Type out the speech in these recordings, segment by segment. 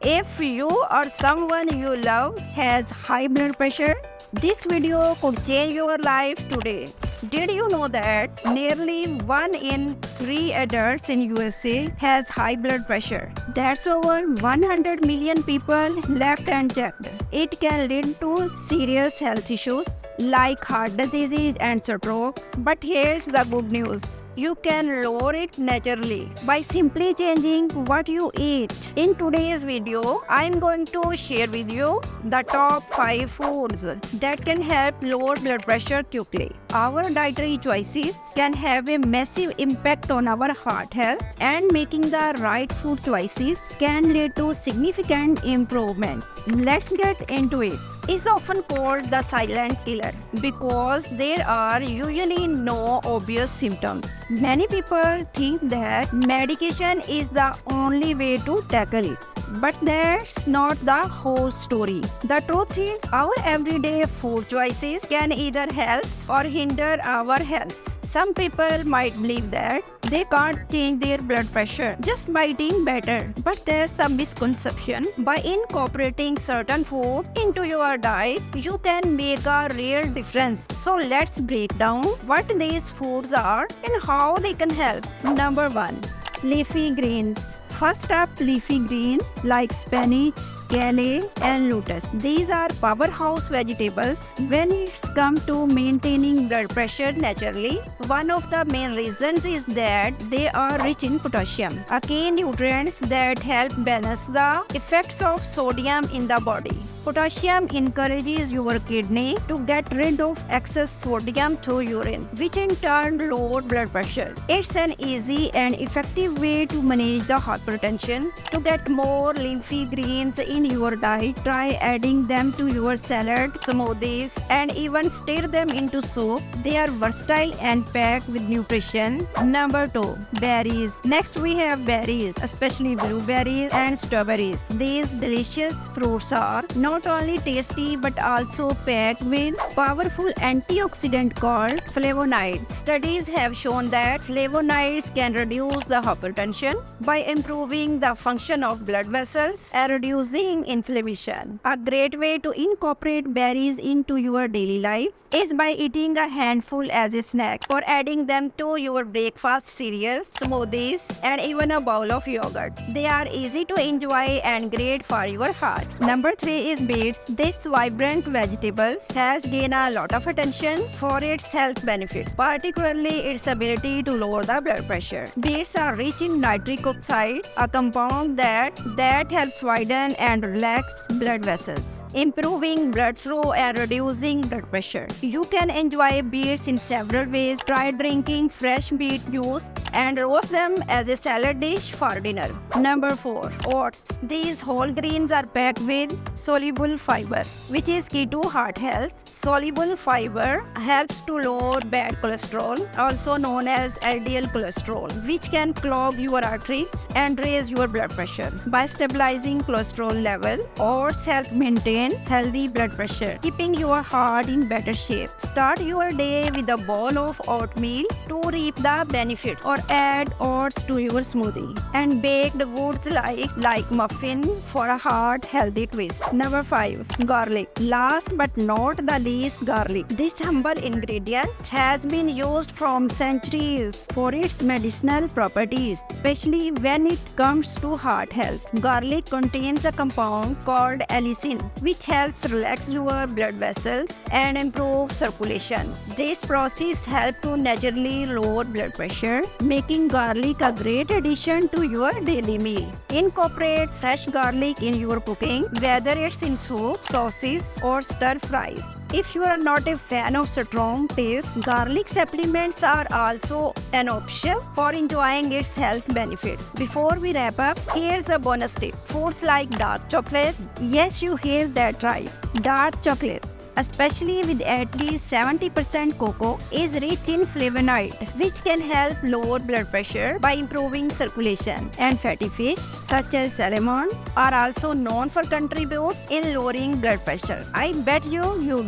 If you or someone you love has high blood pressure, this video could change your life today. Did you know that nearly 1 in 3 adults in USA has high blood pressure? That's over 100 million people left unchecked. It can lead to serious health issues like heart disease and stroke. But here's the good news. You can lower it naturally by simply changing what you eat. In today's video, I'm going to share with you the top 5 foods that can help lower blood pressure quickly. Our dietary choices can have a massive impact on our heart health, and making the right food choices can lead to significant improvement. Let's get into it. Is often called the silent killer because there are usually no obvious symptoms. Many people think that medication is the only way to tackle it. But that's not the whole story. The truth is, our everyday food choices can either help or hinder our health. Some people might believe that they can't change their blood pressure just by eating better. But there's a misconception. By incorporating certain foods into your diet, you can make a real difference. So let's break down what these foods are and how they can help. Number 1. Leafy greens. First up, leafy greens like spinach, kale and lettuce. These are powerhouse vegetables when it's come to maintaining blood pressure naturally. One of the main reasons is that they are rich in potassium, a key nutrient that help balance the effects of sodium in the body. Potassium encourages your kidney to get rid of excess sodium through urine, which in turn lowers blood pressure. It's an easy and effective way to manage the hypertension. To get more leafy greens in your diet, try adding them to your salad, smoothies, and even stir them into soup. They are versatile and packed with nutrition. Number 2. Berries. Next we have berries, especially blueberries and strawberries. These delicious fruits are not only tasty but also packed with powerful antioxidant called flavonoids. Studies have shown that flavonoids can reduce the hypertension by improving the function of blood vessels and reducing inflammation. A great way to incorporate berries into your daily life is by eating a handful as a snack or adding them to your breakfast cereals, smoothies, and even a bowl of yogurt. They are easy to enjoy and great for your heart. Number 3 is beets. This vibrant vegetable has gained a lot of attention for its health benefits, particularly its ability to lower the blood pressure. Beets are rich in nitric oxide, a compound that helps widen and relax blood vessels, improving blood flow and reducing blood pressure. You can enjoy beets in several ways. Try drinking fresh beet juice and roast them as a salad dish for dinner. Number 4. Oats. These whole grains are packed with soluble fiber, which is key to heart health. Soluble fiber helps to lower bad cholesterol, also known as LDL cholesterol, which can clog your arteries and raise your blood pressure. By stabilizing cholesterol level, oats help maintain healthy blood pressure, keeping your heart in better shape. Start your day with a bowl of oatmeal to reap the benefits, or add oats to your smoothie. And baked goods like muffin for a heart healthy twist. Number 5. Garlic. Last but not the least, garlic. This humble ingredient has been used from centuries for its medicinal properties, especially when it comes to heart health. Garlic contains a compound called allicin, which helps relax your blood vessels and improve circulation. This process helps to naturally lower blood pressure, making garlic a great addition to your daily meal. Incorporate fresh garlic in your cooking, whether it's in soup, sauces, or stir fries. If you are not a fan of strong taste, garlic supplements are also an option for enjoying its health benefits. Before we wrap up, here's a bonus tip. Foods like dark chocolate, yes, you heard that right, dark chocolate, especially with at least 70% cocoa, is rich in flavonoid, which can help lower blood pressure by improving circulation. And fatty fish, such as salmon, are also known for contribute in lowering blood pressure. I bet you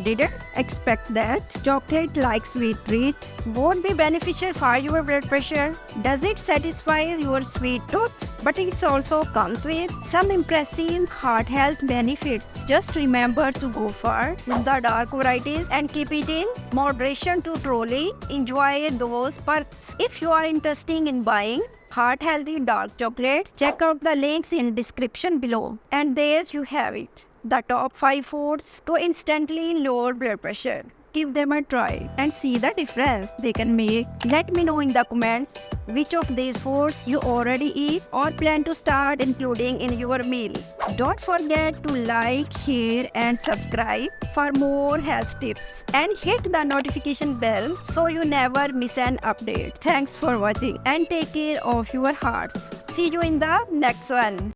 didn't expect that chocolate-like sweet treat would be beneficial for your blood pressure. Does it satisfy your sweet tooth? But it also comes with some impressive heart health benefits. Just remember to go for the dark varieties and keep it in moderation to truly enjoy those perks. If you are interested in buying heart healthy dark chocolates, check out the links in description below. And there you have it, the top 5 foods to instantly lower blood pressure. Give them a try and see the difference they can make. Let me know in the comments which of these foods you already eat or plan to start including in your meal. Don't forget to like, share and subscribe for more health tips. And hit the notification bell so you never miss an update. Thanks for watching and take care of your hearts. See you in the next one.